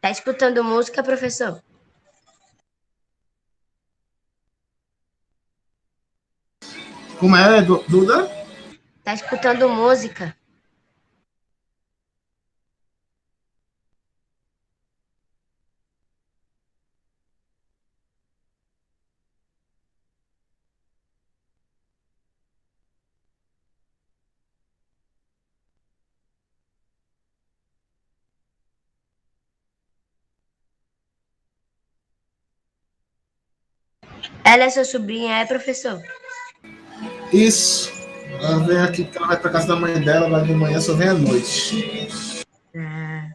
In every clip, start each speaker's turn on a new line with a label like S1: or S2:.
S1: Tá escutando música, professor?
S2: Como é, Duda?
S1: Tá escutando música? Ela é sua sobrinha, é, professor?
S2: Isso. Ela vem aqui porque ela vai para casa da mãe dela, vai de manhã, só vem à noite.
S1: Ah.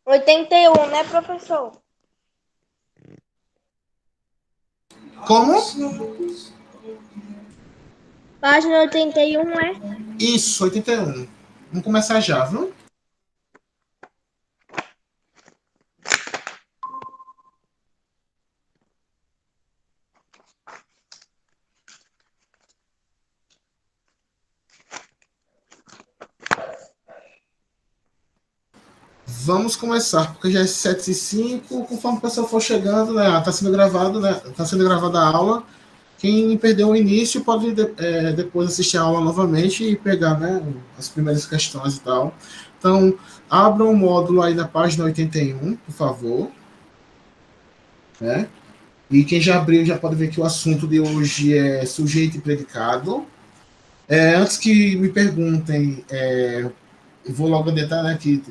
S3: Oitenta e um, né, professor?
S2: Como?
S3: Página 81, é?
S2: Isso, 81. Vamos começar já, viu? Vamos começar, porque já é 7h05, conforme o pessoal for chegando, né? Está sendo gravado, né? Está sendo gravada a aula. Quem perdeu o início pode depois assistir a aula novamente e pegar, né, as primeiras questões e tal. Então, abra o módulo aí na página 81, por favor. Né? E quem já abriu já pode ver que o assunto de hoje é sujeito e predicado. Antes que me perguntem, eu vou logo adiantar, né, que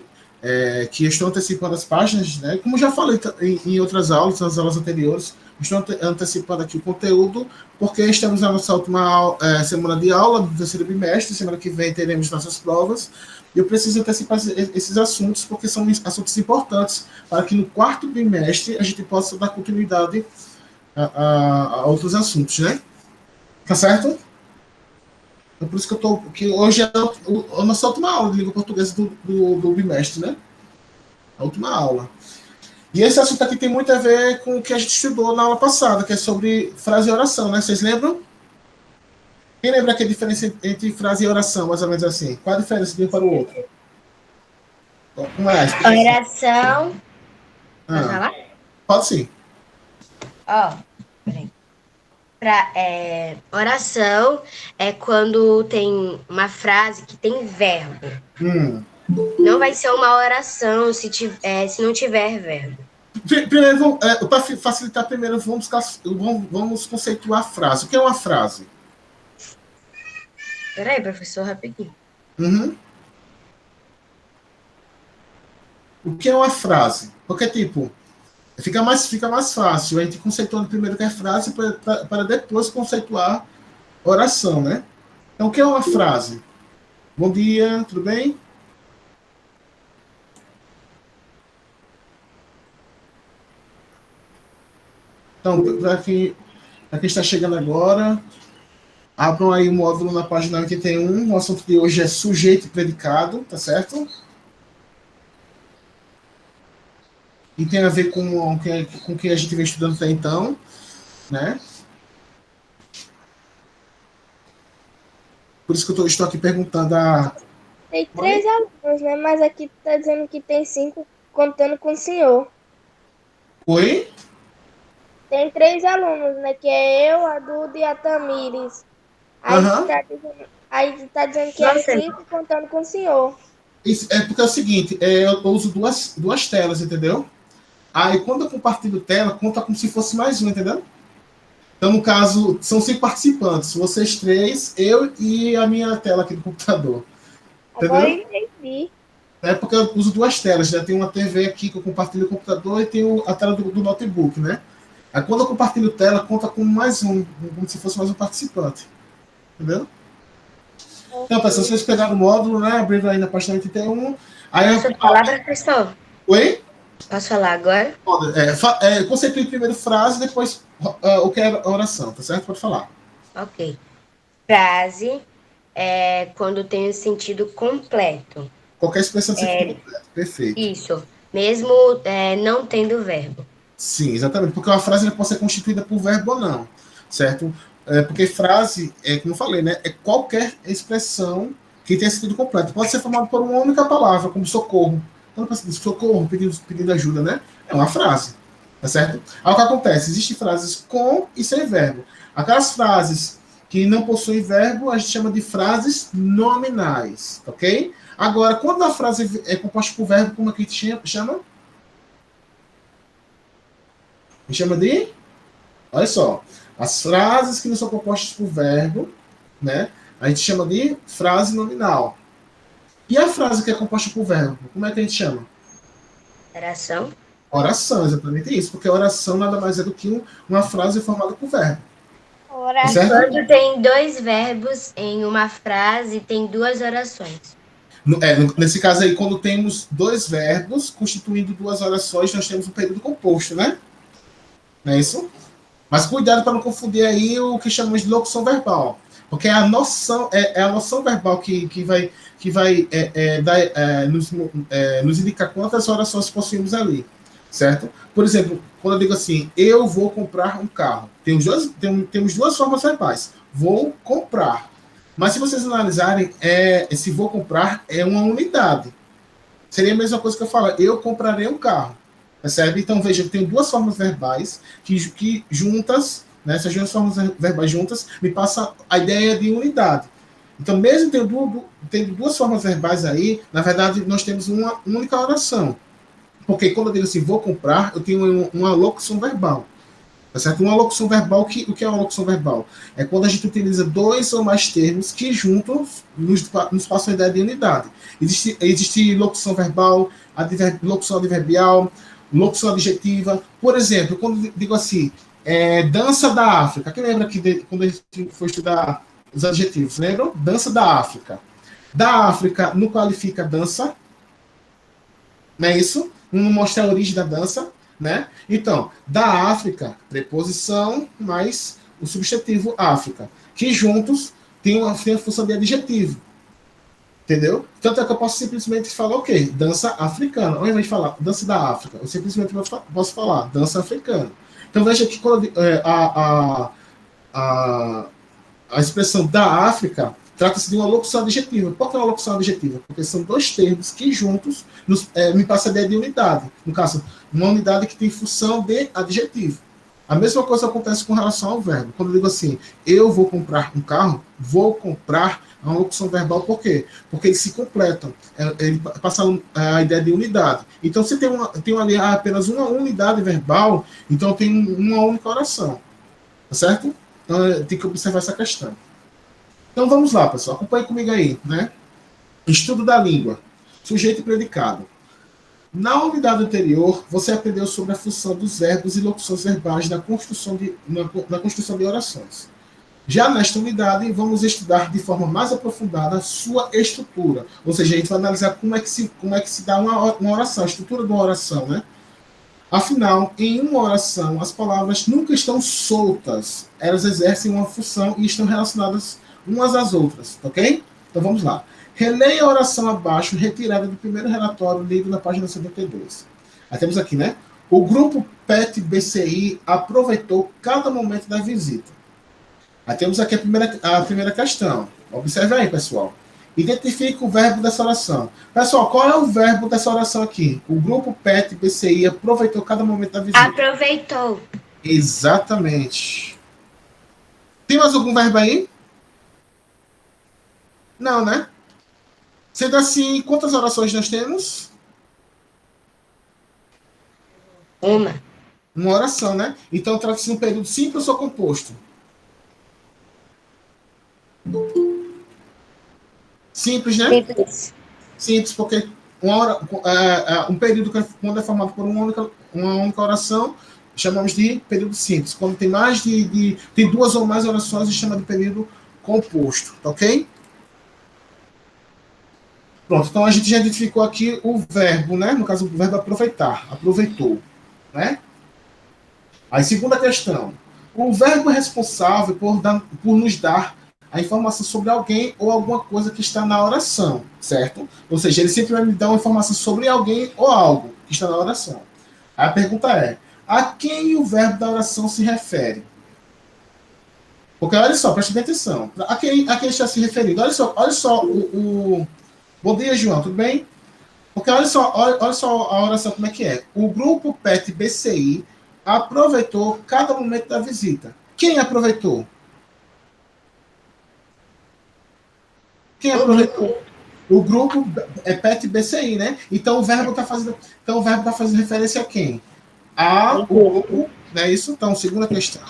S2: eu estou antecipando as páginas, né, como já falei em outras aulas, nas aulas anteriores, estou antecipando aqui o conteúdo, porque estamos na nossa última semana de aula do terceiro bimestre, semana que vem teremos nossas provas, e eu preciso antecipar esses assuntos, porque são assuntos importantes, para que no quarto bimestre a gente possa dar continuidade a outros assuntos, né? Tá certo? É por isso que eu tô. Que hoje é a nossa última aula de língua portuguesa do bimestre, né? A última aula. E esse assunto aqui tem muito a ver com o que a gente estudou na aula passada, que é sobre frase e oração, né? Vocês lembram? Quem lembra que a diferença entre frase e oração, mais ou menos assim? Qual a diferença de um para o outro? Como é a explicação?
S1: Oração. Posso
S2: Ah,
S1: falar?
S2: pode sim.
S1: Ó, peraí. Oração é quando tem uma frase que tem verbo.
S2: Hum.
S1: Não vai ser uma oração se não tiver verbo.
S2: Primeiro, para facilitar, primeiro vamos conceituar a frase. O que é uma frase?
S1: Peraí, professor, rapidinho.
S2: Uhum. O que é uma frase? Porque, tipo, fica mais fácil a gente conceituando primeiro o que é frase para depois conceituar oração, né? Então, o que é uma frase? Bom dia, tudo bem? Então, para quem está chegando agora, abram aí o módulo na página 81. O assunto de hoje é sujeito e predicado, tá certo? E tem a ver com o que a gente vem estudando até então, né? Por isso que eu estou aqui perguntando a.
S3: Tem
S2: Oi?
S3: 3 alunos, né? Mas aqui tá dizendo que tem 5, contando com o senhor.
S2: Oi?
S3: Tem 3 alunos, né? Que é eu, a Duda e a Tamires.
S2: Aham.
S3: Aí tá dizendo que é
S1: Nossa,
S3: 5, contando com o senhor.
S2: É porque é o seguinte, eu uso duas telas, entendeu? Aí quando eu compartilho tela, conta como se fosse mais um, entendeu? Então, no caso, são 5 participantes, vocês três, eu e a minha tela aqui do computador.
S3: Agora eu
S2: Entendeu?
S3: entendi.
S2: É porque eu uso duas telas, né? Tem uma TV aqui que eu compartilho o computador e tem a tela do notebook, né? Aí quando eu compartilho tela, conta como mais um, como se fosse mais um participante. Entendeu? Então, pessoal,
S3: Ok.
S2: vocês pegaram o módulo, né? Abriram aí na página 81. Aí,
S1: posso falar, professor?
S2: oi?
S1: Posso falar agora?
S2: Conceitue primeiro frase, depois o que é oração, tá certo? Pode falar.
S1: Ok. Frase é quando tem o sentido completo.
S2: Qualquer expressão de sentido completo. Perfeito.
S1: Isso. Mesmo não tendo verbo.
S2: Sim, exatamente. Porque uma frase pode ser constituída por verbo ou não, certo? Porque frase, como eu falei, né? É qualquer expressão que tenha sentido completo. Pode ser formada por uma única palavra, como socorro. Quando você diz socorro, pedindo ajuda, né? É uma frase, tá certo? Aí o que acontece? Existem frases com e sem verbo. Aquelas frases que não possuem verbo, a gente chama de frases nominais, ok? Agora, quando a frase é composta por verbo, como é que a gente chama? A gente chama de... Olha só, as frases que não são compostas por verbo, né? A gente chama de frase nominal. E a frase que é composta por verbo, como é que a gente chama?
S1: Oração.
S2: Oração, exatamente isso, porque oração nada mais é do que uma frase formada por verbo. Tá
S3: Oração.
S2: certo?
S1: Quando tem dois verbos em uma frase, tem duas orações.
S2: Nesse caso aí, quando temos dois verbos constituindo duas orações, nós temos um período composto, né? Não é isso? Mas cuidado para não confundir aí o que chamamos de locução verbal. Porque a noção, é a noção verbal que vai nos indicar quantas orações possuímos ali. Certo? Por exemplo, quando eu digo assim, eu vou comprar um carro. Temos duas formas verbais. Vou comprar. Mas se vocês analisarem, esse vou comprar é uma unidade. Seria a mesma coisa que eu falo, eu comprarei um carro. Percebe? Então, veja, eu tenho duas formas verbais que juntas, né, essas duas formas verbais juntas, me passam a ideia de unidade. Então, mesmo tendo duas formas verbais aí, na verdade, nós temos uma única oração. Porque quando eu digo assim, vou comprar, eu tenho uma locução verbal. Tá certo? Uma locução verbal, o que é uma locução verbal? É quando a gente utiliza dois ou mais termos que juntos nos passam a ideia de unidade. Existe locução verbal, locução adverbial, locução adjetiva. Por exemplo, quando digo assim, dança da África. Quem lembra que quando a gente foi estudar os adjetivos? Lembram? Dança da África. Da África não qualifica dança, não é isso? Não mostra a origem da dança, né? Então, da África, preposição mais o substantivo África, que juntos tem a função de adjetivo. Entendeu? Tanto é que eu posso simplesmente falar o quê? Dança africana. Ao invés de falar dança da África, eu simplesmente posso falar dança africana. Então veja que quando a expressão da África trata-se de uma locução adjetiva. Por que uma locução adjetiva? Porque são dois termos que juntos me passam a ideia de unidade. No caso, uma unidade que tem função de adjetivo. A mesma coisa acontece com relação ao verbo. Quando eu digo assim, eu vou comprar um carro, vou comprar é uma locução verbal, por quê? Porque eles se completam. Ele passa a ideia de unidade. Então, se tem ali apenas uma unidade verbal, então tem uma única oração. Tá certo? Então, tem que observar essa questão. Então, vamos lá, pessoal. Acompanhe comigo aí, né? Estudo da língua. Sujeito e predicado. Na unidade anterior, você aprendeu sobre a função dos verbos e locuções verbais na construção de orações. Já nesta unidade, vamos estudar de forma mais aprofundada a sua estrutura. Ou seja, a gente vai analisar como é que se dá uma oração, a estrutura de uma oração, né? Afinal, em uma oração, as palavras nunca estão soltas. Elas exercem uma função e estão relacionadas umas às outras, ok? Então vamos lá. Releia a oração abaixo, retirada do primeiro relatório lido na página 72. Aí temos aqui, né? O grupo PET-BCI aproveitou cada momento da visita. Aí temos aqui a primeira questão. Observe aí, pessoal. Identifique o verbo dessa oração. Pessoal, qual é o verbo dessa oração aqui? O grupo PET-BCI aproveitou cada momento da visita.
S1: Aproveitou.
S2: Exatamente. Tem mais algum verbo aí? Não, né? Sendo assim, quantas orações nós temos? Uma oração, né? Então, trata-se de um período simples ou composto? Simples, né?
S1: Simples.
S2: Simples, porque um período quando é formado por uma única oração, chamamos de período simples. Quando tem mais tem duas ou mais orações, a gente chama de período composto, ok? Pronto, então a gente já identificou aqui o verbo, né? No caso, o verbo aproveitar, aproveitou, né? Aí, segunda questão. O verbo é responsável por nos dar a informação sobre alguém ou alguma coisa que está na oração, certo? Ou seja, ele sempre vai me dar uma informação sobre alguém ou algo que está na oração. Aí a pergunta é, a quem o verbo da oração se refere? Porque olha só, preste bem atenção. A quem está se referindo? Olha só Bom dia, João, tudo bem? Porque olha só a oração como é que é. O grupo PET BCI aproveitou cada momento da visita. Quem aproveitou? Quem aproveitou? O grupo é PET BCI, né? Então o verbo está fazendo referência a quem? A o grupo, não é isso? Então, segunda questão.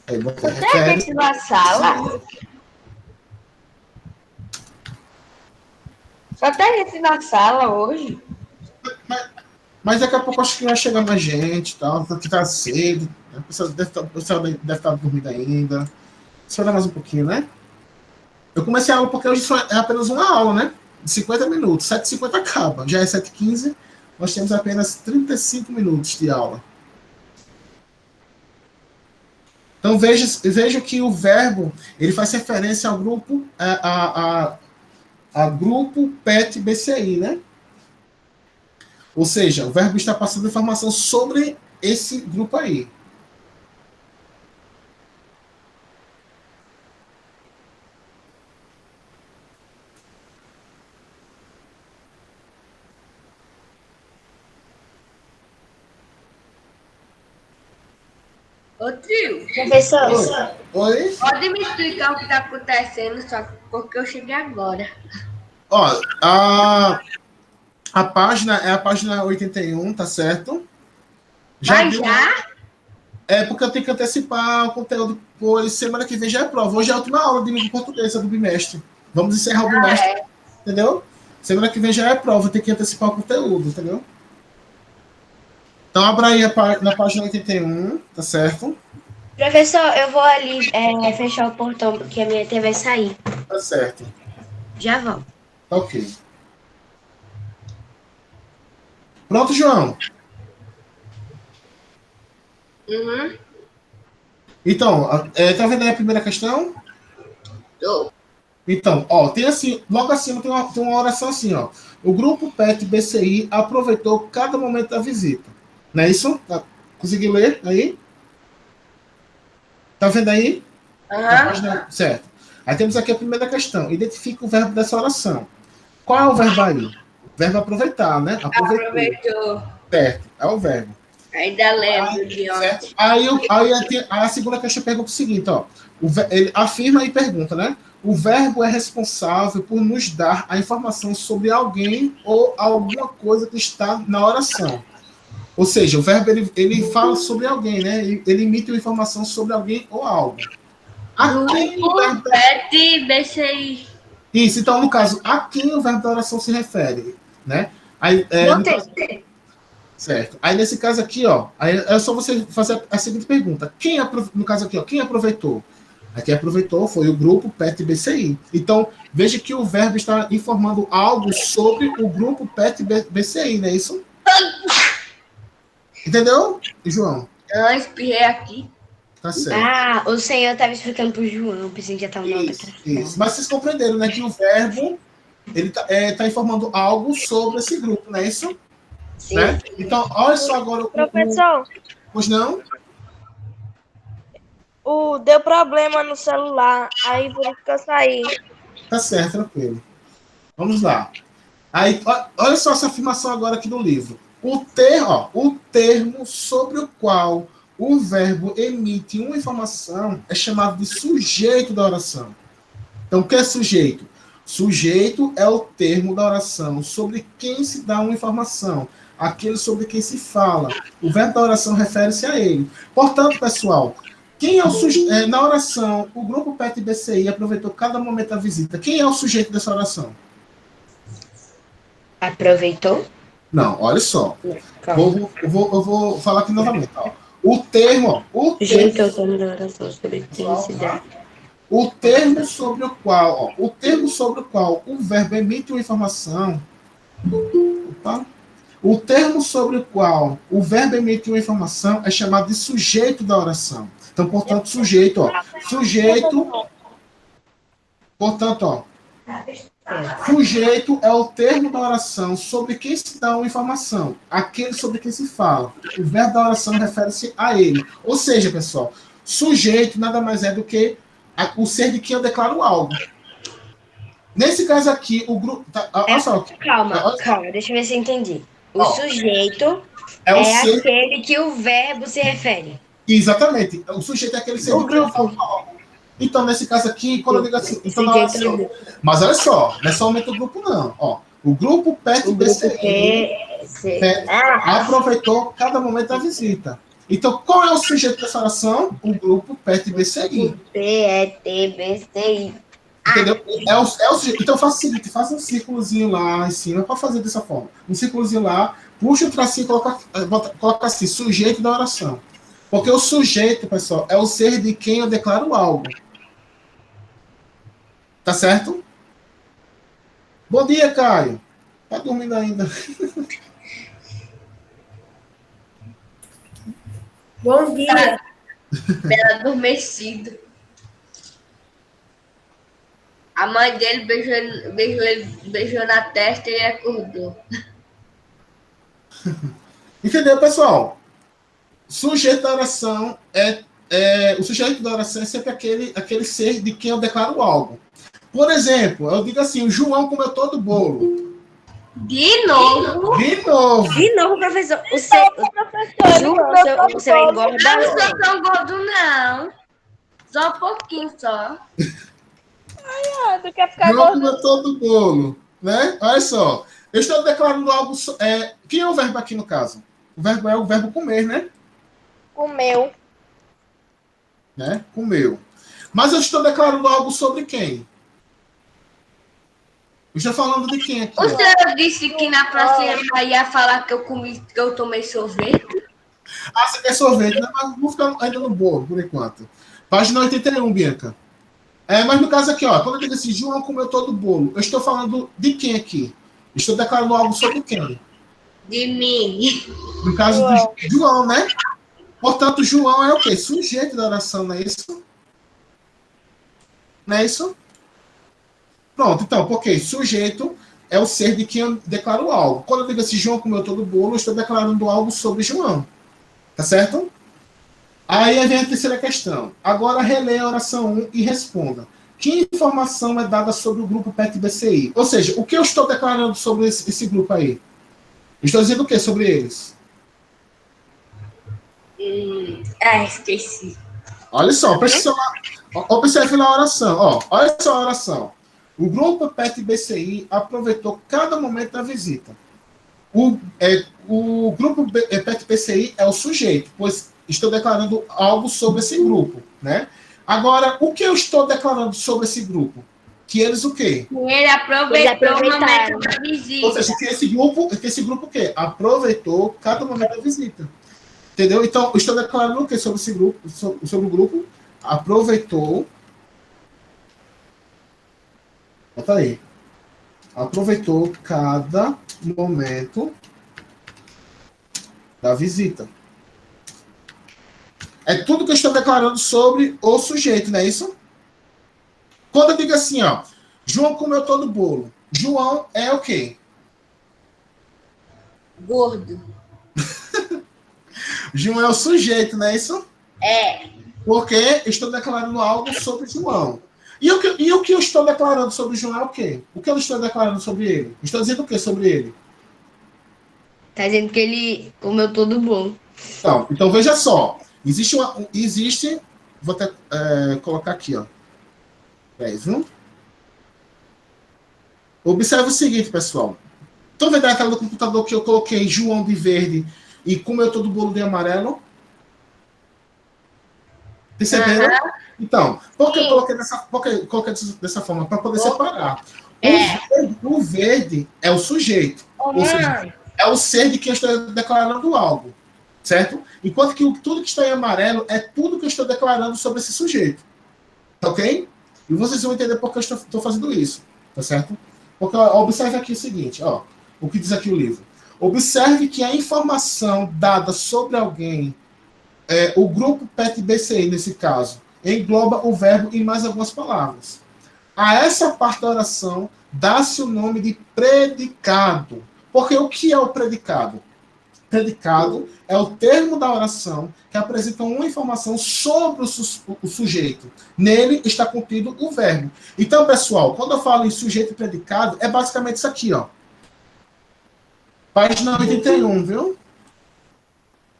S2: Aí você
S1: Tem gente na sala? Só tem gente na sala hoje?
S2: Mas daqui a pouco acho que vai chegar mais gente e tal, que tá cedo. Né? O pessoal deve estar dormindo ainda. Espera mais um pouquinho, né? Eu comecei a aula porque hoje é apenas uma aula, né? De 50 minutos. 7h50 acaba. Já é 7h15. Nós temos apenas 35 minutos de aula. Então veja que o verbo ele faz referência ao grupo a grupo PET BCI, né? Ou seja, o verbo está passando informação sobre esse grupo aí.
S1: Ô tio,
S3: Professor,
S2: Oi?
S1: pode me explicar o que está acontecendo, só porque eu cheguei agora.
S2: Ó, a página é a página 81, tá certo?
S1: Mas
S2: deu-
S1: já?
S2: É porque eu tenho que antecipar o conteúdo, pois semana que vem já é prova. Hoje é a última aula de língua portuguesa do bimestre. Vamos encerrar o bimestre, entendeu? Semana que vem já é prova, tem que antecipar o conteúdo, entendeu? Então, abra aí na página 81, tá certo?
S1: Professor, eu vou ali fechar o portão, porque a minha TV vai sair.
S2: Tá certo.
S1: Já volto.
S2: Tá ok. Pronto, João?
S1: Uhum.
S2: Então, tá vendo aí a primeira questão?
S1: Tô.
S2: Então, ó, tem assim, logo acima tem uma oração assim, ó. O grupo PET BCI aproveitou cada momento da visita. Não é isso? Conseguiu ler aí? Tá vendo aí? Na
S1: Aham.
S2: página, certo. Aí temos aqui a primeira questão. Identifica o verbo dessa oração. Qual é o verbo aí? O verbo aproveitar, né?
S1: Aproveitou.
S2: Certo, é o verbo.
S1: Ainda lembro de
S2: Certo?
S1: ontem.
S2: Aí a segunda questão pergunta o seguinte, ó. Ele afirma e pergunta, né? O verbo é responsável por nos dar a informação sobre alguém ou alguma coisa que está na oração. Ou seja, o verbo ele fala sobre alguém, né? Ele emite uma informação sobre alguém ou algo. A quem o verbo da...
S1: Pet BCI.
S2: Isso, então, no caso, a quem o verbo da oração se refere, né? Aí,
S1: Não
S2: no
S1: tem.
S2: caso, certo. Aí, nesse caso aqui, ó, aí é só você fazer a seguinte pergunta. No caso aqui, ó, quem aproveitou? Aqui aproveitou foi o grupo PET BCI. Então, veja que o verbo está informando algo sobre o grupo PET BCI, não é isso? Entendeu, João?
S1: Eu espirrei aqui.
S2: Tá certo.
S1: Ah, o senhor estava explicando pro João, pensei que já estava na outra
S2: Isso.
S1: questão.
S2: Mas vocês compreenderam, né, que o verbo ele tá informando algo sobre esse grupo, não é isso?
S1: Sim.
S2: Né? Então, olha só agora
S3: professor,
S2: Pois não?
S3: deu problema no celular, aí por isso que eu saí.
S2: Tá certo, tranquilo. Vamos lá. Aí, olha só essa afirmação agora aqui no livro. O termo sobre o qual o verbo emite uma informação é chamado de sujeito da oração. Então, o que é sujeito? Sujeito é o termo da oração sobre quem se dá uma informação, aquele sobre quem se fala. O verbo da oração refere-se a ele. Portanto, pessoal, quem é o sujeito? Na oração, o grupo PET BCI aproveitou cada momento da visita. Quem é o sujeito dessa oração?
S1: Aproveitou?
S2: Não, olha só. Eu vou falar aqui novamente. Ó. O termo, ó,
S1: Sujeito ao termo da oração sobre quem se dá.
S2: o termo sobre o qual, ó, o termo sobre o qual o verbo emite uma informação. Opa, o termo sobre o qual o verbo emite uma informação é chamado de sujeito da oração. Então, portanto, sujeito, ó. Sujeito, portanto, ó. Sujeito é o termo da oração sobre quem se dá uma informação, aquele sobre quem se fala. O verbo da oração refere-se a ele. Ou seja, pessoal, sujeito nada mais é do que o ser de quem eu declaro algo. Nesse caso aqui, o grupo. Olha só.
S1: Calma, deixa eu ver se eu entendi. O sujeito
S2: é o
S1: é
S2: ser.
S1: aquele que o verbo se refere.
S2: Exatamente. O sujeito é aquele ser
S1: O
S2: de quem eu
S1: grupo.
S2: falo algo. Então, nesse caso aqui, quando eu digo assim. Então, na
S1: Sujeito
S2: oração,
S1: é o grupo.
S2: mas olha só, não é somente o grupo, não. Ó, o grupo PET
S1: O grupo
S2: BCI aproveitou cada momento da visita. Então, qual é o sujeito dessa oração? O grupo PET BCI.
S1: PETBCI.
S2: Entendeu? É o sujeito. Então, faça o seguinte: faça um círculozinho lá em cima, para fazer dessa forma. Um círculozinho lá, puxa o tracinho e coloca assim: sujeito da oração. Porque o sujeito, pessoal, é o ser de quem eu declaro algo. Tá certo? Bom dia, Caio. Tá dormindo ainda?
S3: Bom dia.
S4: Bela adormecido. A mãe dele beijou na testa e ele acordou.
S2: Entendeu, pessoal? Sujeito da oração o sujeito da oração é sempre aquele ser de quem eu declaro algo. Por exemplo, eu digo assim: o João comeu todo o bolo.
S4: De novo?
S2: De novo.
S1: De novo, professor. Você vai engordar?
S4: Eu não sou tão gordo, não. Só um pouquinho só.
S3: Tu quer ficar
S2: João
S3: gordo?
S2: comeu todo o bolo. Né? Olha só. Eu estou declarando algo. Quem é o verbo aqui no caso? O verbo é o verbo comer, né?
S3: Comeu.
S2: Né? Comeu. Mas eu estou declarando algo sobre quem? Eu estou falando de quem aqui?
S4: O senhor disse que na próxima ia falar que eu tomei sorvete?
S2: Ah, você quer sorvete, né? Mas vou ficar ainda no bolo, por enquanto. Página 81, Bianca. Mas no caso aqui, ó, quando eu digo assim, João comeu todo o bolo, eu estou falando de quem aqui? Estou declarando algo sobre quem?
S4: De mim.
S2: No caso do João, né? Portanto, João é o quê? Sujeito da oração, não é isso? Não é isso? Pronto, então, porque sujeito é o ser de quem eu declaro algo. Quando eu digo assim, João comeu todo o bolo, eu estou declarando algo sobre João. Tá certo? Aí vem a terceira questão. Agora releia a oração 1 e responda. Que informação é dada sobre o grupo PET-BCI? Ou seja, o que eu estou declarando sobre esse grupo aí? Eu estou dizendo o que sobre eles?
S4: Esqueci.
S2: Olha só, observe lá a oração. Ó, olha só a oração. O grupo PET-BCI aproveitou cada momento da visita. O grupo PET-BCI é o sujeito, pois estou declarando algo sobre esse grupo, né? Agora, o que eu estou declarando sobre esse grupo? Que eles o quê?
S4: Ele aproveitou o momento da visita.
S2: Ou seja, que esse grupo o quê? Aproveitou cada momento da visita. Entendeu? Então, eu estou declarando o quê sobre esse grupo? Sobre o grupo? Aproveitou. Bota aí. Aproveitou cada momento da visita. É tudo que eu estou declarando sobre o sujeito, não é isso? Quando eu digo assim, ó, João comeu todo o bolo. João é o quê?
S4: Gordo.
S2: João é o sujeito, não é isso?
S4: É.
S2: Porque estou declarando algo sobre João. E o que eu estou declarando sobre João é o quê? O que eu estou declarando sobre ele? Estou dizendo o que sobre ele?
S1: Tá dizendo que ele comeu todo bom.
S2: Então veja só. Existe. Vou até colocar aqui, ó. Viu? Observe o seguinte, pessoal. Estão vendo a tela do computador que eu coloquei João de verde e comeu todo o bolo de amarelo? Perceberam?
S4: Uhum.
S2: Então, por que eu coloquei dessa forma? Para poder separar. O verde é o sujeito. Ou seja, é o ser de quem está declarando algo. certo? Enquanto que tudo que está em amarelo é tudo que eu estou declarando sobre esse sujeito. Ok? E vocês vão entender por que eu estou fazendo isso. Tá certo? Porque observe aqui o seguinte, ó, o que diz aqui o livro. Observe que a informação dada sobre alguém, o grupo PET-BCI, nesse caso, engloba o verbo e mais algumas palavras. A essa parte da oração dá-se o nome de predicado. Porque o que é o predicado? Predicado é o termo da oração que apresenta uma informação sobre o sujeito. Nele está contido o verbo. Então, pessoal, quando eu falo em sujeito e predicado, é basicamente isso aqui, ó. Página 81, viu?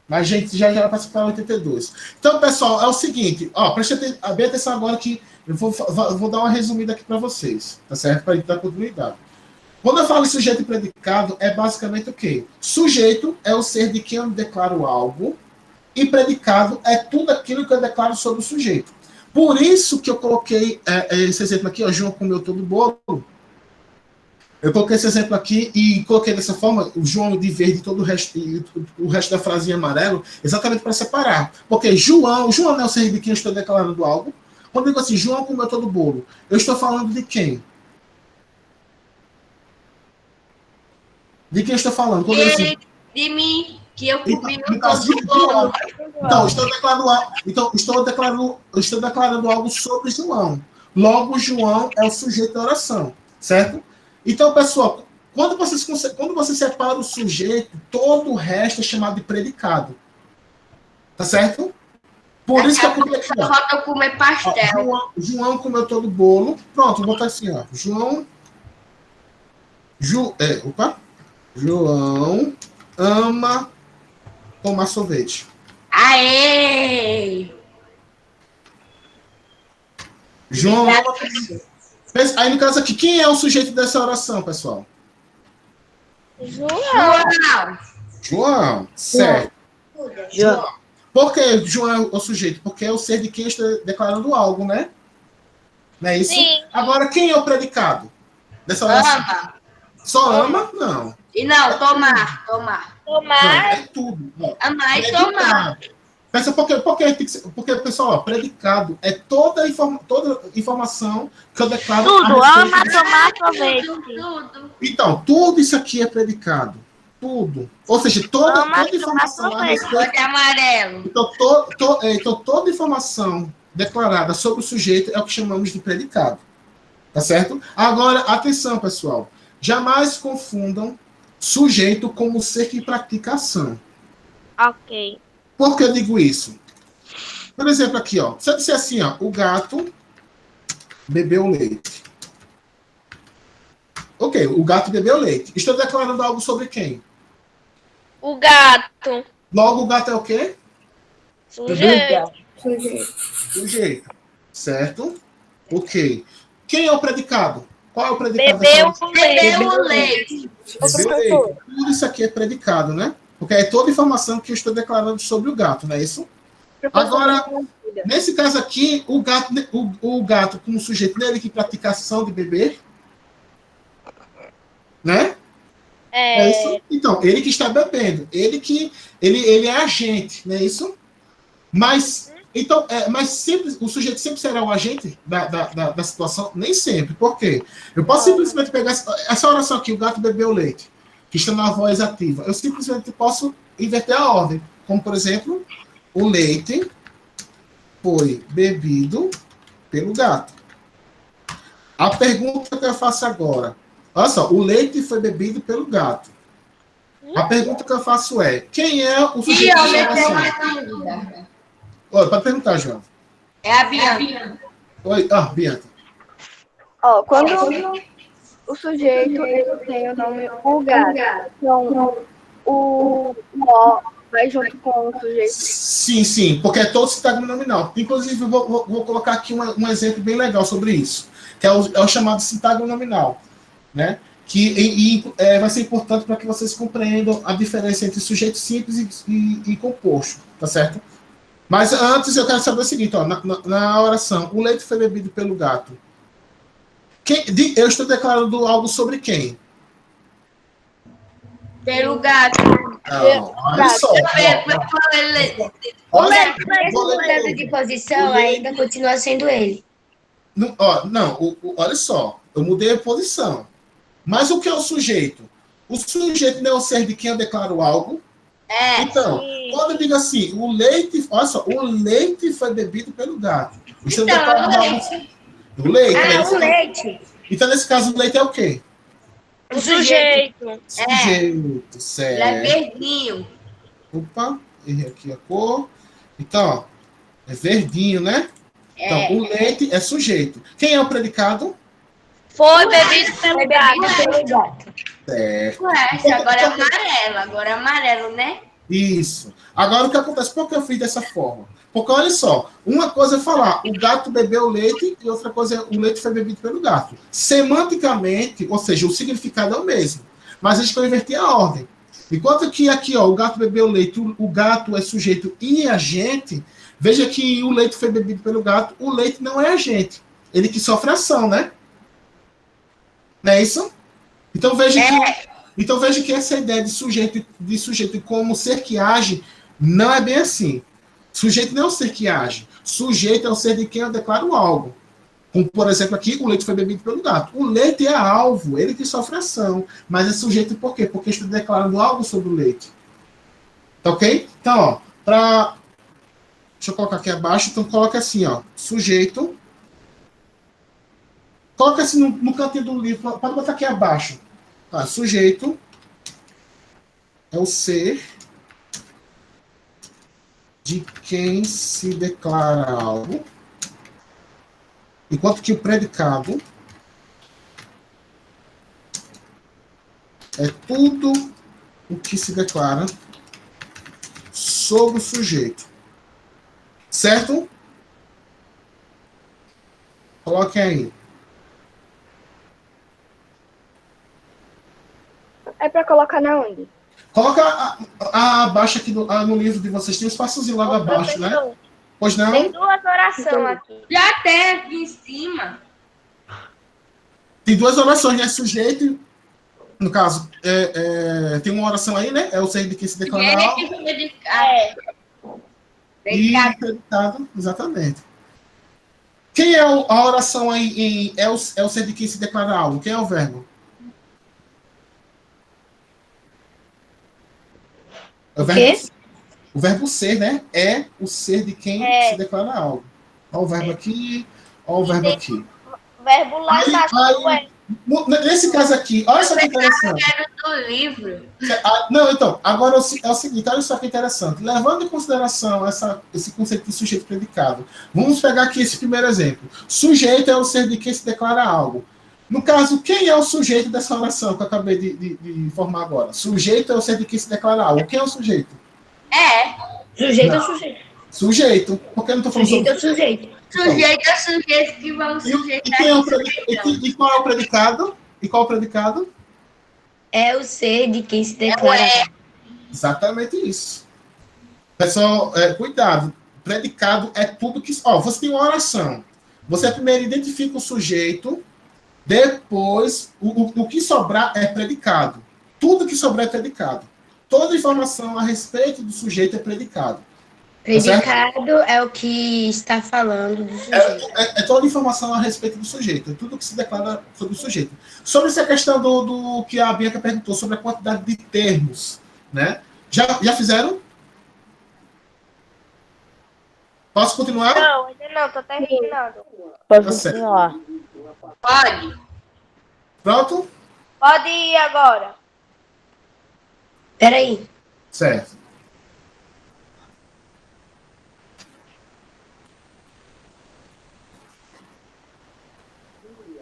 S2: Mas, gente, já era para para 82. Então, pessoal, é o seguinte, ó, preste bem atenção agora que eu vou dar uma resumida aqui para vocês, tá certo? Para a gente dar continuidade. Quando eu falo em sujeito e predicado, é basicamente o quê? Sujeito é o ser de quem eu declaro algo, e predicado é tudo aquilo que eu declaro sobre o sujeito. Por isso que eu coloquei esse exemplo aqui, ó, João comeu todo o bolo. Eu coloquei esse exemplo aqui e coloquei dessa forma, o João de verde e todo o resto da frase em amarelo, exatamente para separar. Porque João não é o ser de quem eu estou declarando algo. Quando eu digo assim, João comeu todo o bolo, eu estou falando de quem? De quem eu estou falando? Quando
S4: Ele,
S2: assim,
S4: de mim, que eu comi
S2: no
S4: todo
S2: caso de
S4: o bolo.
S2: Então, estou declarando algo sobre João. Logo, João é o sujeito da oração, certo? Então, pessoal, quando você separa o sujeito, todo o resto é chamado de predicado. Tá certo? Por isso que eu coloquei aqui, ó.
S4: Falta eu comer pastel.
S2: João comeu todo o bolo. Pronto, vou botar assim, ó. João ama tomar sorvete.
S4: Aê!
S2: João ama. Aí no caso aqui, quem é o sujeito dessa oração, pessoal? João, certo. João. Por que João é o sujeito? Porque é o ser de quem está declarando algo, né? Não é isso?
S3: Sim.
S2: Agora, quem é o predicado dessa oração?
S4: Ama.
S2: Só ama? Não.
S4: E não, tomar.
S2: Não, é tudo. Não.
S4: Amar e tomar.
S2: Pensa, porque, pessoal, ó, predicado é toda informação que eu declaro.
S3: Tudo, ama tomar sorvete.
S4: Tudo.
S2: Então, tudo isso aqui é predicado. Tudo. Ou seja, toda informação a respeito.
S4: Cor de amarelo.
S2: Então, toda informação declarada sobre o sujeito é o que chamamos de predicado. Tá certo? Agora, atenção, pessoal. Jamais confundam sujeito como ser que pratica ação.
S3: Ok.
S2: Por que eu digo isso? Por exemplo, aqui, ó. Se eu disser assim, ó, o gato bebeu leite. Ok, o gato bebeu leite. Estou declarando algo sobre quem?
S3: O gato.
S2: Logo, o gato é o quê?
S3: Sujeito.
S2: Sujeito. Certo? Ok. Quem é o predicado? Qual é o predicado?
S3: Bebeu
S4: Bebeu leite.
S2: Bebeu leite. Tudo isso aqui é predicado, né? Porque é toda informação que eu estou declarando sobre o gato, não é isso? Agora, nesse caso aqui, o gato como sujeito nele que pratica a ação de beber, né? É isso? Então, ele que está bebendo, ele é agente, não é isso? Mas, então, mas sempre, o sujeito sempre será o agente da situação? Nem sempre. Por quê? Eu posso simplesmente pegar essa oração aqui, o gato bebeu leite, que está na voz ativa. Eu simplesmente posso inverter a ordem. Como, por exemplo, o leite foi bebido pelo gato. A pergunta que eu faço agora. Olha só, o leite foi bebido pelo gato. A pergunta que eu faço é, quem é o sujeito da oração? Oi, pode perguntar, João.
S4: É a Bianca.
S2: Oi, Bianca.
S5: Ó, quando o sujeito ele tem o nome o gato, então o vai junto com o sujeito.
S2: Sim, porque é todo sintagma nominal. Inclusive, vou colocar aqui um exemplo bem legal sobre isso, que é o chamado sintagma nominal, né? Que vai ser importante para que vocês compreendam a diferença entre sujeito simples e composto, tá certo? Mas antes eu quero saber o seguinte, ó, na oração, o leite foi bebido pelo gato. Eu estou declarando algo sobre quem?
S4: Pelo gato.
S2: Não, olha só.
S1: O
S2: Olha,
S1: mesmo mudando de posição ainda continua sendo ele.
S2: não, ó, não, olha só. Eu mudei a posição. Mas o que é o sujeito? O sujeito não é o ser de quem eu declaro algo. Então, quando eu digo assim, o leite, olha só, o leite foi bebido pelo gato. Isso eu declaro algo assim. O leite, né?
S1: O leite.
S2: Então, nesse caso, o leite é o quê?
S3: O sujeito.
S2: Sujeito,
S4: Ele é
S2: certo.
S4: verdinho.
S2: Opa, errei aqui a cor. Então, é verdinho, né? Então, o leite é sujeito. Quem é o predicado?
S3: Foi bebido pelo gato.
S1: Pelo gato.
S2: Certo.
S4: Ué, agora é amarelo. Agora é amarelo, né?
S2: Isso. Agora, o que acontece? Por que eu fiz dessa forma? Porque, olha só, uma coisa é falar o gato bebeu leite e outra coisa é o leite foi bebido pelo gato. Semanticamente, ou seja, o significado é o mesmo. Mas a gente vai inverter a ordem. Enquanto que aqui, ó, o gato bebeu leite, o gato é sujeito e agente, veja que o leite foi bebido pelo gato, o leite não é agente. Ele que sofre ação, né? Não é isso? Então veja que essa ideia de sujeito como ser que age não é bem assim. Sujeito não é o ser que age. Sujeito é o ser de quem eu declaro algo. Como, por exemplo, aqui, o leite foi bebido pelo gato. O leite é alvo, ele que sofre ação. Mas é sujeito por quê? Porque está declarando algo sobre o leite. Tá ok? Então, ó, deixa eu colocar aqui abaixo. Então, coloca assim, ó. Sujeito. Coloca assim no cantinho do livro. Pode botar aqui abaixo. Tá, sujeito é o ser de quem se declara algo, enquanto que o predicado é tudo o que se declara sobre o sujeito. Certo? Coloquem aí.
S5: É pra colocar na onde?
S2: Coloca abaixo aqui no livro de vocês. Tem um espaçozinho logo abaixo, né? Pois não?
S3: Tem duas orações aqui.
S4: Já tem aqui em cima.
S2: Tem duas orações, né? Sujeito, no caso, tem uma oração aí, né? É o ser de quem se declara algo. E predicado, exatamente. Quem é a oração aí? É o ser de quem se declara algo. Quem é o verbo? O verbo ser, né? É o ser de quem se declara algo. Olha o verbo aqui, olha o verbo aqui.
S3: O verbo lá embaixo.
S2: Nesse caso aqui, olha só que interessante.
S4: Do livro.
S2: Não, então, agora é o seguinte, olha só que interessante. Levando em consideração esse conceito de sujeito predicado, vamos pegar aqui esse primeiro exemplo. Sujeito é o ser de quem se declara algo. No caso, quem é o sujeito dessa oração que eu acabei de formar agora? Sujeito é o ser de quem se declara algo. Quem é o sujeito?
S1: Sujeito é sujeito.
S2: Sujeito. Por que eu não estou falando
S1: Sujeito
S2: sobre...
S1: é sujeito.
S4: Sujeito é sujeito que vamos sujeitar.
S2: E qual é o predicado? E qual é o predicado?
S1: É o ser de quem se declara.
S2: Exatamente isso. Pessoal, cuidado. Predicado é tudo que... Ó, você tem uma oração. Você primeiro identifica o sujeito, depois o que sobrar é predicado. Tudo que sobrar é predicado. Toda informação a respeito do sujeito é predicado.
S1: Predicado é o que está falando do sujeito.
S2: É toda informação a respeito do sujeito. É tudo que se declara sobre o sujeito. Sobre essa questão do que a Bianca perguntou, sobre a quantidade de termos, né? Já fizeram? Posso continuar?
S3: Não, ainda não, tô terminando.
S2: Pode continuar.
S4: Pode.
S2: Pronto?
S3: Pode ir agora.
S1: Peraí.
S2: Certo.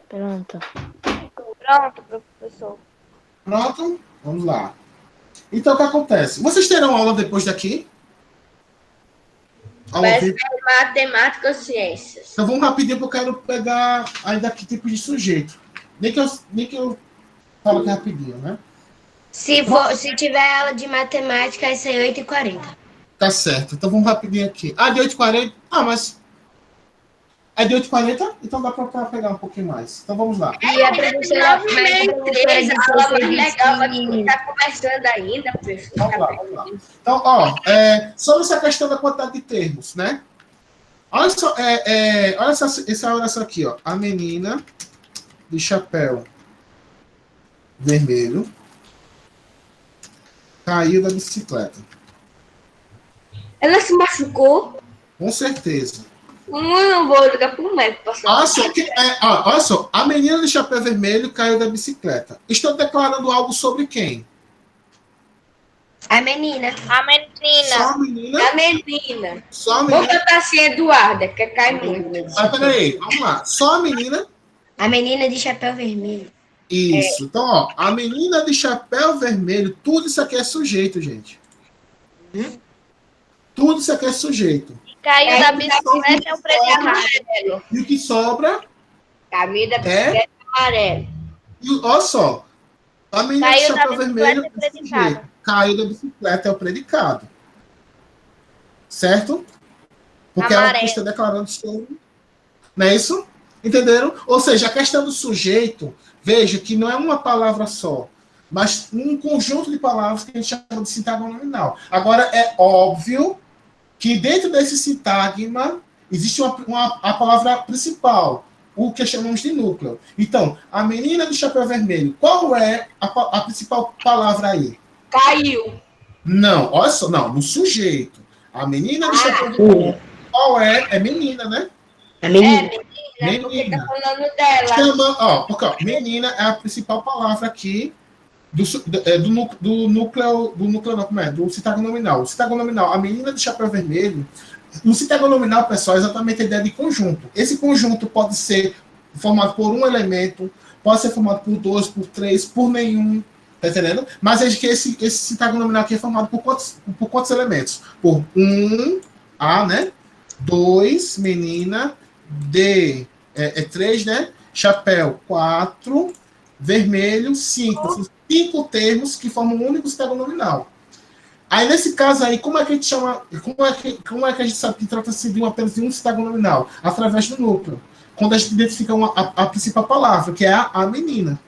S5: Pronto.
S3: Pronto, professor.
S2: Pronto? Vamos lá. Então, o que acontece? Vocês terão aula depois daqui? Aula
S4: Vai
S2: viva?
S4: ser matemática ou ciências.
S2: Então, vamos rapidinho, porque eu quero pegar ainda que tipo de sujeito. Nem que eu falo aqui rapidinho, né?
S1: Se tiver aula de matemática, vai ser 8h40.
S2: Tá certo. Então, vamos rapidinho aqui. De 8h40. Mas... É de 8h40? Então dá para pegar um pouquinho mais. Então vamos lá.
S1: E a professora, mas a professora de
S4: A aula mais
S1: ciência
S4: legal, mas
S1: disse
S4: tá começando ainda, professor.
S2: Vamos lá. Então, ó, sobre essa questão da quantidade de termos, né? Olha só, olha essa oração aqui, ó. A menina de chapéu vermelho caiu da bicicleta.
S4: Ela se machucou?
S2: Com certeza.
S4: Não vou ligar pro médico.
S2: Olha só, a menina de chapéu vermelho caiu da bicicleta. Estou declarando algo sobre quem?
S1: a menina.
S3: A menina.
S2: Só a menina?
S4: A menina.
S2: Só a
S4: Vou
S2: menina?
S4: cantar assim, Eduarda, que cai muito.
S2: Mas peraí, vamos lá. Só a menina?
S1: A menina de chapéu vermelho.
S2: Isso. Então, ó, a menina de chapéu vermelho, tudo isso aqui é sujeito, gente. Tudo isso aqui é sujeito.
S3: Caiu da bicicleta é o predicado.
S4: Amarelo.
S2: E o que sobra
S4: Camisa da bicicleta amarelo.
S2: e olha só, a menina de
S3: Caiu da
S2: chapéu vermelho
S3: bicicleta é
S2: é sujeito.
S3: predicado.
S2: Caiu da bicicleta é o predicado. Certo? Porque é o que
S3: Amarelo.
S2: está declarando sobre. Não é isso? Entenderam? Ou seja, a questão do sujeito, veja que não é uma palavra só, mas um conjunto de palavras que a gente chama de sintagma nominal. Agora, é óbvio que dentro desse sintagma existe a palavra principal, o que chamamos de núcleo. Então, a menina do chapéu vermelho, qual é a principal palavra aí?
S4: Caiu.
S2: Não, olha só, não, no sujeito. A menina do chapéu vermelho, qual é? É menina, né?
S1: A menina.
S4: Porque tá
S2: Menina.
S4: falando dela.
S2: Chama, porque, ó, menina é a principal palavra aqui do núcleo, não, como é? Do sintagma nominal. O sintagma nominal, a menina do chapéu vermelho. No sintagma nominal, pessoal, é exatamente a ideia de conjunto. Esse conjunto pode ser formado por um elemento, pode ser formado por 2, por 3, por nenhum. Tá entendendo? Mas é que esse sintagma nominal aqui é formado por quantos elementos? Por 1, A, né? 2, menina. D, 3, né? Chapéu, 4. Vermelho, 5. São 5 termos que formam um único sintagma nominal. Aí, nesse caso aí, como é que a gente chama... Como é que a gente sabe que trata-se de apenas de um sintagma nominal? Através do núcleo. Quando a gente identifica a principal palavra, que é a menina.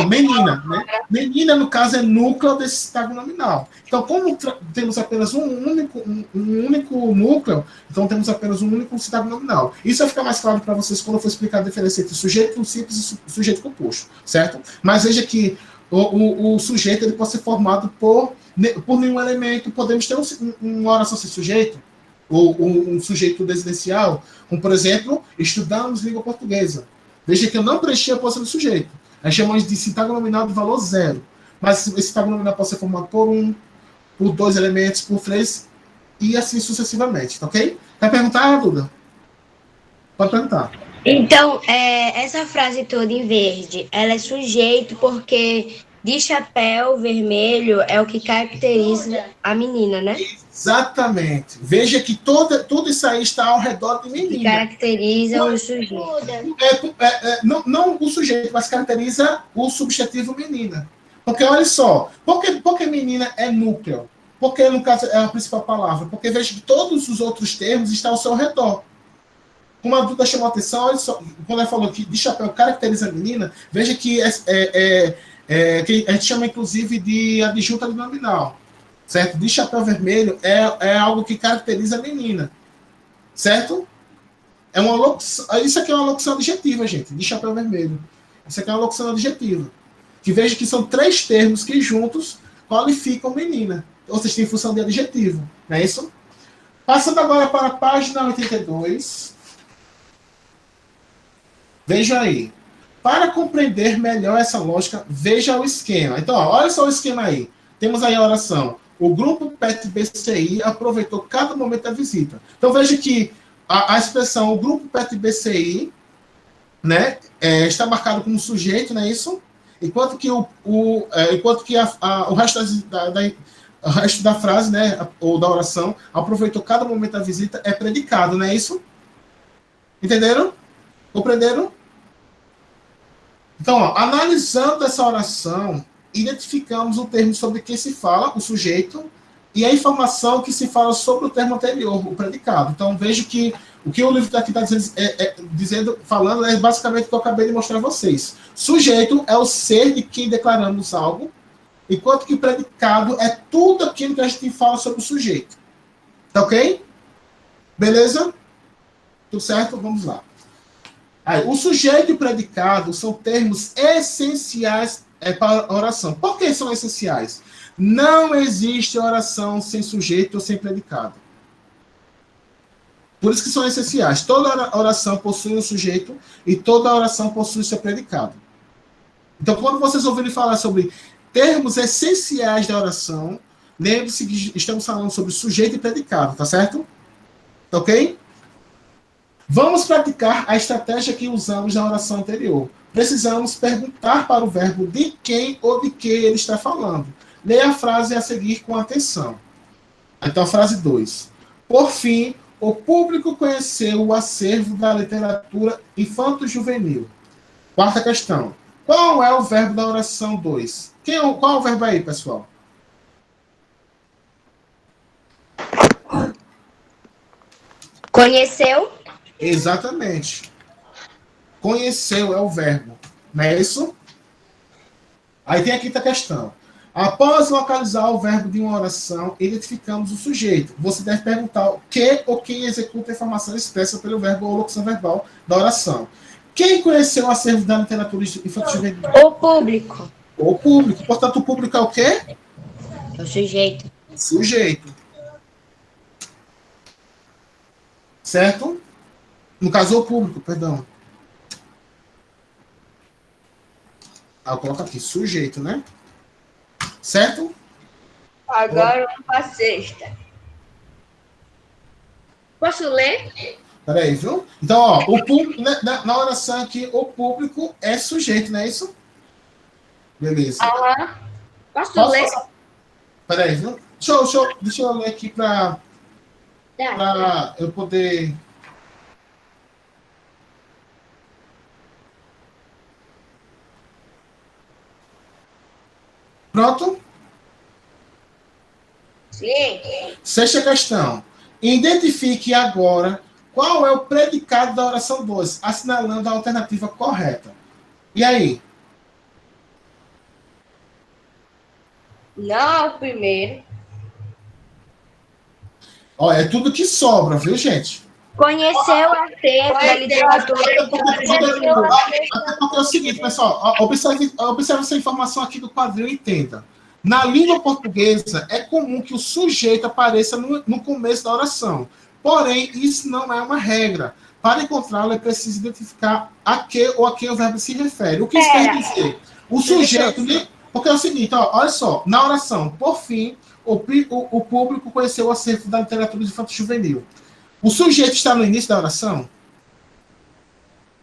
S2: Menina, né? Menina, no caso, é núcleo desse sintagma nominal. Então, como temos apenas um único núcleo, então temos apenas um único sintagma nominal. Isso vai ficar mais claro para vocês quando eu for explicar a diferença entre sujeito simples e sujeito composto, certo? Mas veja que o sujeito ele pode ser formado por nenhum elemento. Podemos ter uma oração sem sujeito, ou um sujeito desidencial, como, por exemplo, estudamos língua portuguesa. Veja que eu não preenchi a posição do sujeito. Nós chamamos de sintagma nominal de valor 0. Mas esse sintagma nominal pode ser formado por 1, por 2 elementos, por 3, e assim sucessivamente, tá ok? Quer perguntar, Duda? Pode perguntar.
S1: Então, essa frase toda em verde, ela é sujeito porque de chapéu vermelho é o que caracteriza a menina, né?
S2: Exatamente. Veja que tudo isso aí está ao redor de
S1: Que
S2: menina.
S1: caracteriza o sujeito.
S2: Não o sujeito, mas caracteriza o substantivo menina. Porque olha só, por que menina é núcleo? Porque, no caso, é a principal palavra. Porque veja que todos os outros termos estão ao seu redor. Como a Duda chamou a atenção, olha só, quando ela falou que de chapéu caracteriza a menina, veja que que a gente chama, inclusive, de adjunta de nominal. Certo? De chapéu vermelho é algo que caracteriza a menina. Certo? Isso aqui é uma locução adjetiva, gente, de chapéu vermelho. Isso aqui é uma locução adjetiva. Que veja que são 3 termos que juntos qualificam menina. Ou seja, tem função de adjetivo. Não é isso? Passando agora para a página 82. Veja aí. Para compreender melhor essa lógica, veja o esquema. Então, olha só o esquema aí. Temos aí a oração. O grupo PET-BCI aproveitou cada momento da visita. Então, veja que a expressão o grupo PET-BCI, né, está marcado como sujeito, não é isso? Enquanto que o resto da frase, né, ou da oração, aproveitou cada momento da visita, é predicado, não é isso? Entenderam? Compreenderam? Então, analisando essa oração, identificamos o termo sobre que se fala, o sujeito, e a informação que se fala sobre o termo anterior, o predicado. Então, vejo que O que o livro aqui está dizendo, falando, é basicamente o que eu acabei de mostrar a vocês. Sujeito é o ser de quem declaramos algo, enquanto que predicado é tudo aquilo que a gente fala sobre o sujeito. Tá ok? Beleza? Tudo certo? Vamos lá. Aí, o sujeito e o predicado são termos essenciais para a oração. Por que são essenciais? Não existe oração sem sujeito ou sem predicado. Por isso que são essenciais. Toda oração possui um sujeito e toda oração possui seu predicado. Então, quando vocês ouvirem falar sobre termos essenciais da oração, lembre-se que estamos falando sobre sujeito e predicado, tá certo? Tá ok? Vamos praticar a estratégia que usamos na oração anterior. Precisamos perguntar para o verbo de quem ou de que ele está falando. Leia a frase a seguir com atenção. Então, a frase 2. Por fim, o público conheceu o acervo da literatura infanto-juvenil. Quarta questão. Qual é o verbo da oração 2? Qual é o verbo aí, pessoal?
S1: Conheceu?
S2: Exatamente. Conheceu é o verbo. Não é isso? Aí tem a quinta questão. Após localizar o verbo de uma oração, identificamos o sujeito. Você deve perguntar o que ou quem executa a informação expressa pelo verbo ou locução verbal da oração. Quem conheceu o acervo da literatura infantil-juvenil?
S1: O público.
S2: O público. Portanto, o público é o quê?
S1: É o sujeito.
S2: Sujeito. Certo? No caso, o público, perdão. Eu coloco aqui, sujeito, né? Certo?
S4: Agora vamos para a sexta. Posso ler?
S2: Peraí, viu? Então, ó, o público, na oração aqui, o público é sujeito, não é isso? Beleza.
S4: Aham. Posso ler?
S2: Peraí, viu? Deixa eu ler aqui para eu poder... Pronto?
S4: Sim.
S2: Sexta questão. Identifique agora qual é o predicado da oração 2, assinalando a alternativa correta. E aí?
S4: Não, o primeiro.
S2: Ó, é tudo que sobra, viu, gente?
S1: Conheceu a acervo da literatura infanto-juvenil.
S2: Até porque é o seguinte, pessoal, observe essa informação aqui do quadril e entenda. Na língua portuguesa, é comum que o sujeito apareça no começo da oração. Porém, isso não é uma regra. Para encontrá-lo, é preciso identificar a que ou a quem o verbo se refere. O que isso quer dizer? O sujeito... Porque é o seguinte, ó, olha só, na oração, por fim, o público conheceu o acervo da literatura infanto-juvenil. O sujeito está no início da oração?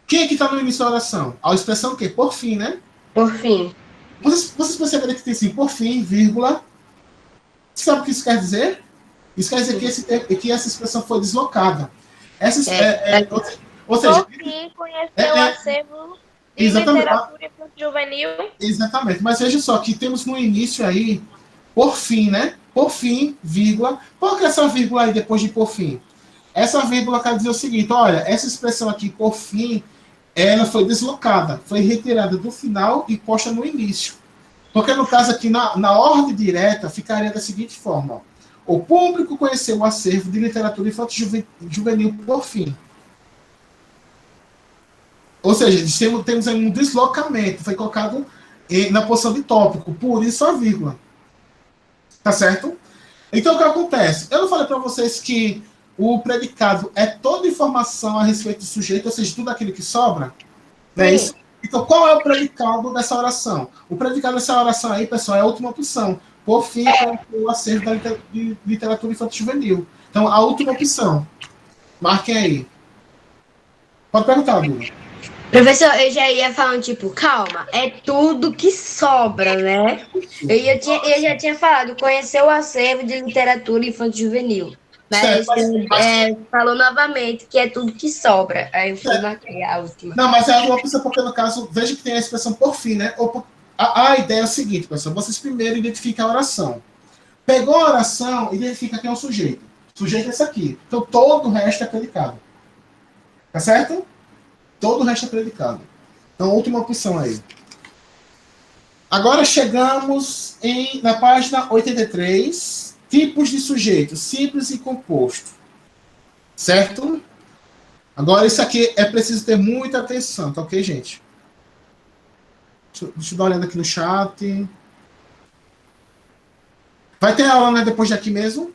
S2: Quem é que está no início da oração? A expressão o quê? Por fim, né?
S1: Por fim.
S2: Vocês perceberam que tem assim, por fim, vírgula. Você sabe o que isso quer dizer? Isso quer dizer que essa expressão foi deslocada. Ou seja...
S3: Por fim, conheceu o acervo de literatura infanto-juvenil.
S2: Exatamente. Mas veja só, que temos no início aí, por fim, né? Por fim, vírgula. Por que essa vírgula aí depois de por fim? Essa vírgula quer dizer o seguinte, olha, essa expressão aqui, por fim, ela foi deslocada, foi retirada do final e posta no início. Porque no caso aqui, na ordem direta, ficaria da seguinte forma, ó. O público conheceu o acervo de literatura infanto-juvenil por fim. Ou seja, temos aí um deslocamento, foi colocado na posição de tópico, por isso a vírgula. Tá certo? Então, o que acontece? Eu não falei para vocês que o predicado é toda informação a respeito do sujeito, ou seja, tudo aquilo que sobra? Não é isso? Então, qual é o predicado dessa oração? O predicado dessa oração aí, pessoal, é a última opção. Por fim, o acervo da literatura infanto-juvenil. Então, a última opção. Marquem aí. Pode perguntar, Duda.
S1: Professor, eu já ia falando, tipo, calma, é tudo que sobra, né? Eu já tinha falado, conhecer o acervo de literatura infanto-juvenil. Mas falou novamente que é tudo que sobra. Aí eu fui marquei a última.
S2: Não, mas é uma opção porque, no caso, veja que tem a expressão por fim, né? A ideia é a seguinte, pessoal. Vocês primeiro identificam a oração. Pegou a oração, identifica quem é o sujeito. O sujeito é esse aqui. Então, todo o resto é predicado. Tá certo? Todo o resto é predicado. Então, última opção aí. Agora chegamos na página 83, tipos de sujeito, simples e composto. Certo? Agora, isso aqui é preciso ter muita atenção, tá ok, gente? Deixa eu dar uma olhada aqui no chat. Vai ter aula, né, depois daqui mesmo?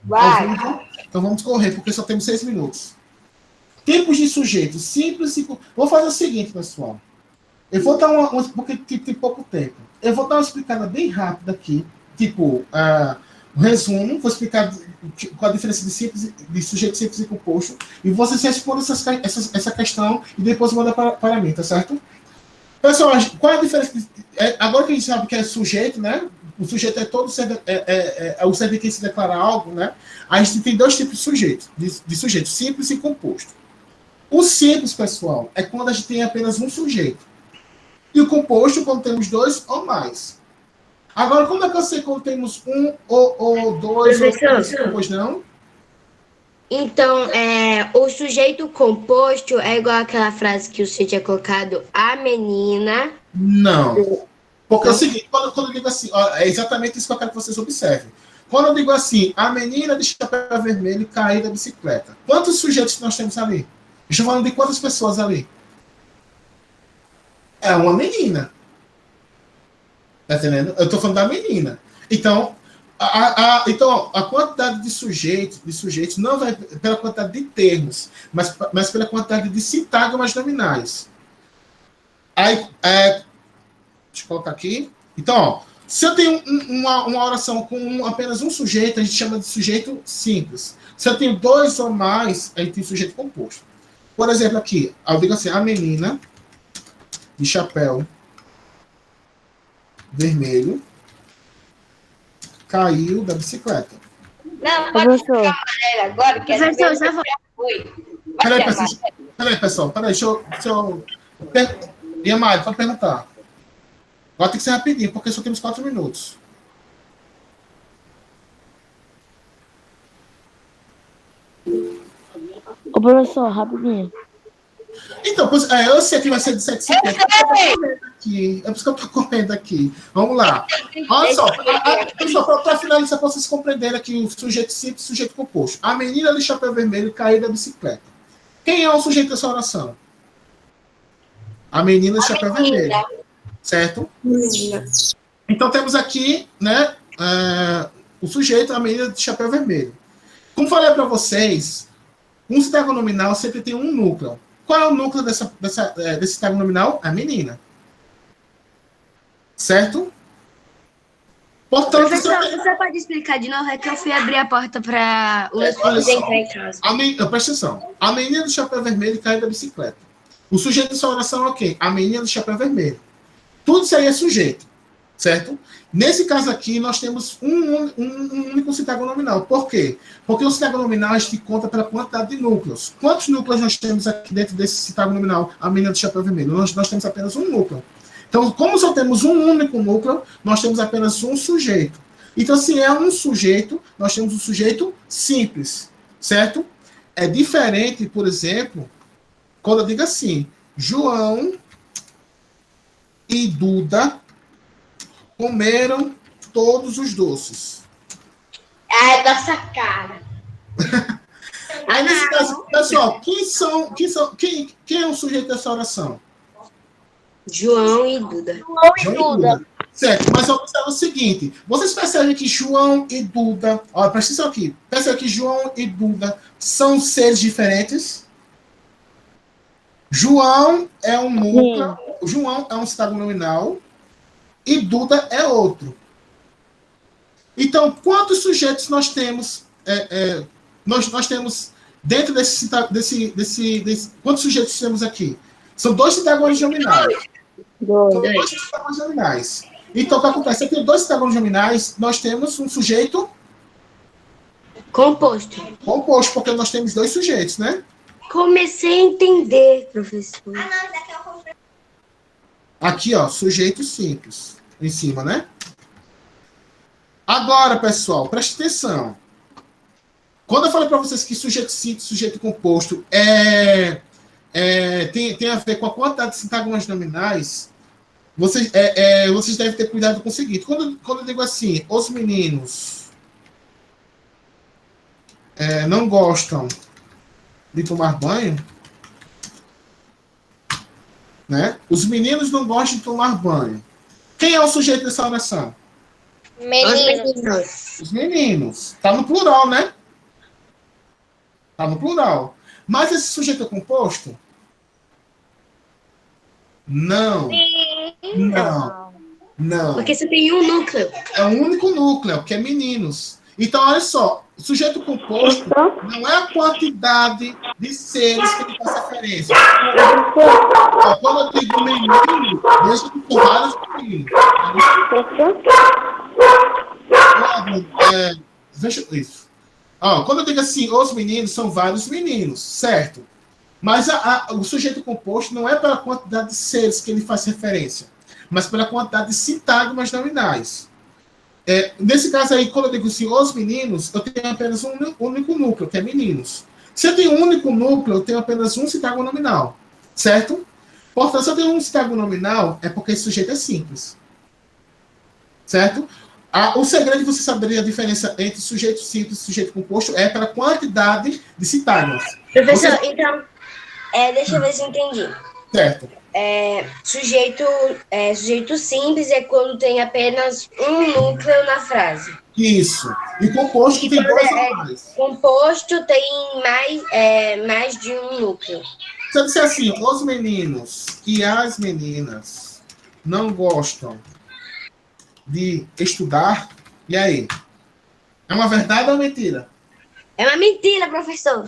S4: Vai.
S2: Então vamos correr, porque só temos 6 minutos. Tipos de sujeito, simples e... Vou fazer o seguinte, pessoal. Eu vou dar porque tem pouco tempo. Eu vou dar uma explicada bem rápida aqui. Tipo, um resumo. Vou explicar qual a diferença de sujeito simples e composto. E vocês respondem essa questão e depois mandam para mim, tá certo? Pessoal, qual é a diferença? Agora que a gente sabe que é sujeito, né? O sujeito é todo o ser de quem se declara algo, né? A gente tem dois tipos de sujeito, de sujeito, simples e composto. O simples, pessoal, é quando a gente tem apenas um sujeito. E o composto, quando temos dois ou mais. Agora, como é que eu sei quando temos um ou dois ou três? Pois não?
S1: Então, o sujeito composto é igual àquela frase que você tinha colocado, a menina.
S2: Não. Porque é o seguinte, quando eu digo assim, ó, é exatamente isso que eu quero que vocês observem. Quando eu digo assim, a menina de chapéu vermelho caiu da bicicleta. Quantos sujeitos nós temos ali? Estou falando de quantas pessoas ali? É uma menina. Tá entendendo? Eu estou falando da menina. Então, a quantidade de sujeitos não vai pela quantidade de termos, mas pela quantidade de sintagmas nominais. Aí, deixa eu colocar aqui. Então, ó, se eu tenho uma oração com apenas um sujeito, a gente chama de sujeito simples. Se eu tenho dois ou mais, a gente tem sujeito composto. Por exemplo, aqui, eu digo assim, a menina de chapéu vermelho caiu da bicicleta.
S4: Não, pode ficar amarelo agora, que
S1: Professor,
S4: já foi.
S2: Peraí, pessoal. Deixa eu... E a Mari, pode perguntar. Agora tem que ser rapidinho, porque só temos 4 minutos.
S6: Ô, professor, rapidinho.
S2: Então, eu sei que vai ser de 7h50. É por isso que eu estou correndo aqui. Vamos lá. Olha só, para finalizar, para vocês compreenderem aqui o sujeito simples e o sujeito composto. A menina de chapéu vermelho caiu da bicicleta. Quem é o sujeito dessa oração? A menina de chapéu vermelho. Certo? Então temos aqui, né, o sujeito, a menina de chapéu vermelho. Como falei para vocês, um sintagma nominal sempre tem um núcleo. Qual é o núcleo desse sintagma nominal? A menina. Certo? Portanto,
S1: Professor, você pode explicar de novo? É que eu fui abrir a porta para os meus filhos entrar em casa.
S2: Presta atenção. A menina do chapéu vermelho caiu da bicicleta. O sujeito dessa oração é o quê? A menina do chapéu vermelho. Tudo isso aí é sujeito. Certo? Nesse caso aqui, nós temos um único sintagma nominal. Por quê? Porque o sintagma nominal a gente conta pela quantidade de núcleos. Quantos núcleos nós temos aqui dentro desse sintagma nominal? A menina do chapéu vermelho. Nós temos apenas um núcleo. Então, como só temos um único núcleo, nós temos apenas um sujeito. Então, se é um sujeito, nós temos um sujeito simples. Certo? É diferente, por exemplo, quando eu digo assim, João e Duda comeram todos os doces.
S4: É nossa cara.
S2: Aí, nesse caso, pessoal, quem é o sujeito dessa oração?
S1: João e Duda.
S2: João e Duda. Certo, mas observa o seguinte, vocês percebem que João e Duda, olha, presta atenção aqui, percebem que João e Duda são seres diferentes? João é um núcleo, João é um sintagma nominal e Duda é outro. Então, quantos sujeitos nós temos? Nós temos dentro desse quantos sujeitos temos aqui? São dois sintagmas nominais. São dois sintagmas nominais. Então, o que acontece? Aqui, dois sintagmas nominais, nós temos um sujeito
S1: composto,
S2: porque nós temos dois sujeitos, né?
S1: Comecei a entender, professor.
S2: Aqui, ó, sujeito simples. Em cima, né? Agora, pessoal, preste atenção. Quando eu falei para vocês que sujeito simples, sujeito composto tem a ver com a quantidade de sintagmas nominais, vocês devem ter cuidado com o seguinte. Quando eu digo assim, os meninos não gostam de tomar banho, né? Os meninos não gostam de tomar banho. Quem é o sujeito dessa oração?
S3: Meninos.
S2: Os meninos. Tá no plural, né? Tá no plural. Mas esse sujeito é composto? Não. Não.
S1: Porque você tem um núcleo.
S2: É o único núcleo, que é meninos. Então, olha só, o sujeito composto não é a quantidade de seres que ele faz referência. Quando eu digo menino, deixa que são vários meninos. Veja isso. Quando eu digo assim, os meninos, são vários meninos, certo? Mas o sujeito composto não é pela quantidade de seres que ele faz referência, mas pela quantidade de sintagmas nominais. Nesse caso aí, quando eu digo assim, os meninos, eu tenho apenas um único núcleo, que é meninos. Se eu tenho um único núcleo, eu tenho apenas um sintagma nominal, certo? Portanto, se eu tenho um sintagma nominal, é porque esse sujeito é simples. Certo? O segredo de você saber a diferença entre sujeito simples e sujeito composto é pela quantidade de sintagmas.
S1: Professor, então, deixa eu ver se eu entendi.
S2: Certo.
S1: Sujeito simples é quando tem apenas um núcleo na frase.
S2: Isso. E composto tem dois ou mais.
S1: Composto tem mais de um núcleo.
S2: Se eu disser assim, os meninos e as meninas não gostam de estudar, e aí? É uma verdade ou mentira?
S1: É uma mentira, professor.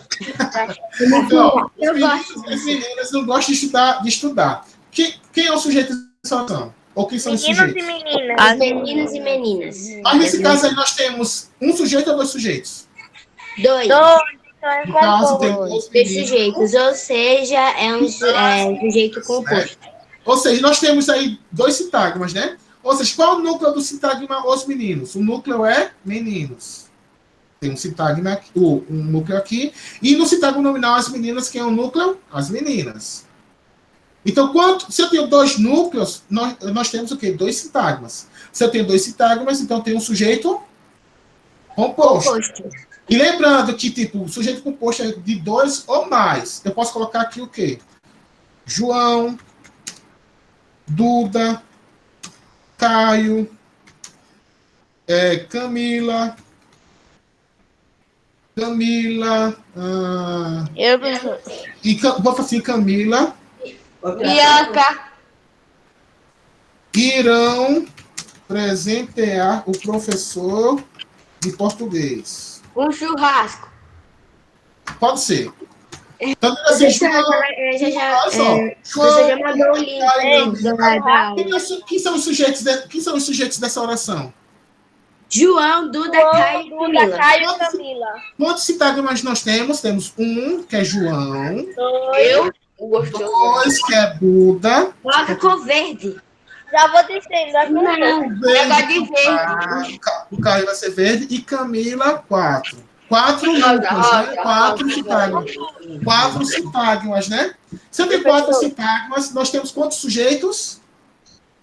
S2: Então,
S1: Eu gosto.
S2: As meninas não gostam de estudar. Quem é o sujeito dessa oração? Ou quem são os
S3: Meninos
S2: sujeitos?
S3: e meninas.
S1: As meninas e meninas.
S2: Mas nesse caso aí nós temos um sujeito ou dois sujeitos?
S1: Dois.
S3: Então é
S2: No caso,
S3: composto.
S2: tem dois
S1: Dois
S2: meninos.
S1: sujeitos, ou seja, é um sujeito composto.
S2: Ou seja, nós temos aí dois sintagmas, né? Ou seja, qual é o núcleo do sintagma os meninos? O núcleo é meninos. Tem um sintagma aqui, um núcleo aqui. E no sintagma nominal, as meninas, quem é o núcleo? As meninas. Então, se eu tenho dois núcleos, nós temos o quê? Dois sintagmas. Se eu tenho dois sintagmas, então tem um sujeito composto. E lembrando que, tipo, o sujeito composto é de dois ou mais. Eu posso colocar aqui o quê? João, Duda, Caio, Camila,
S6: Eu, professor.
S2: e vou falar assim, Camila,
S1: Bianca.
S2: irão presentear o professor de português.
S1: Um churrasco.
S2: Pode ser. Então, assim,
S1: Você já mandou o link da aula.
S2: quem são os sujeitos dessa oração?
S1: João, Duda, Caio e
S3: Duda,
S1: Camila.
S3: Caio e Camila.
S2: Quantos sintagmas nós temos? Temos um, que é João. Dois, que é Duda.
S1: Coloca cor verde.
S3: Já vou dizendo, já vou dizendo.
S1: Não, negócio de verde.
S2: O Caio vai ser verde. E Camila, 4. 4 núcleos, né? 4 sintagmas. 4 sintagmas, né? Se eu tenho 4 sintagmas, nós temos quantos sujeitos?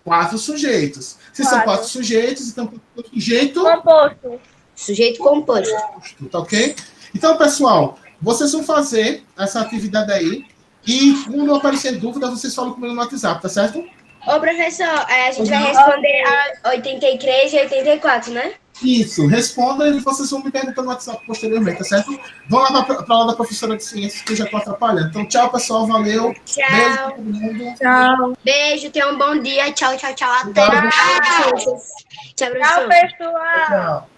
S2: 4 sujeitos. Se são 4 sujeitos, então sujeito
S3: Composto.
S1: Sujeito composto.
S2: composto, tá ok? Então, pessoal, vocês vão fazer essa atividade aí. E quando aparecer dúvida, vocês falam comigo no WhatsApp, tá certo?
S1: Ô, professor, a gente vai responder a 83 e 84, né?
S2: Isso, responda e vocês vão me perguntar no WhatsApp posteriormente, tá certo? Vamos lá para a aula da professora de ciências, que eu já estou atrapalhando. Então, tchau, pessoal, valeu.
S1: Tchau.
S2: Beijo pra todo mundo.
S6: Tchau.
S1: Beijo, tenha um bom dia. Tchau, tchau, tchau. Até
S2: Tchau.
S1: mais. Tchau,
S3: Tchau,
S1: professor.
S3: pessoal.
S2: Tchau.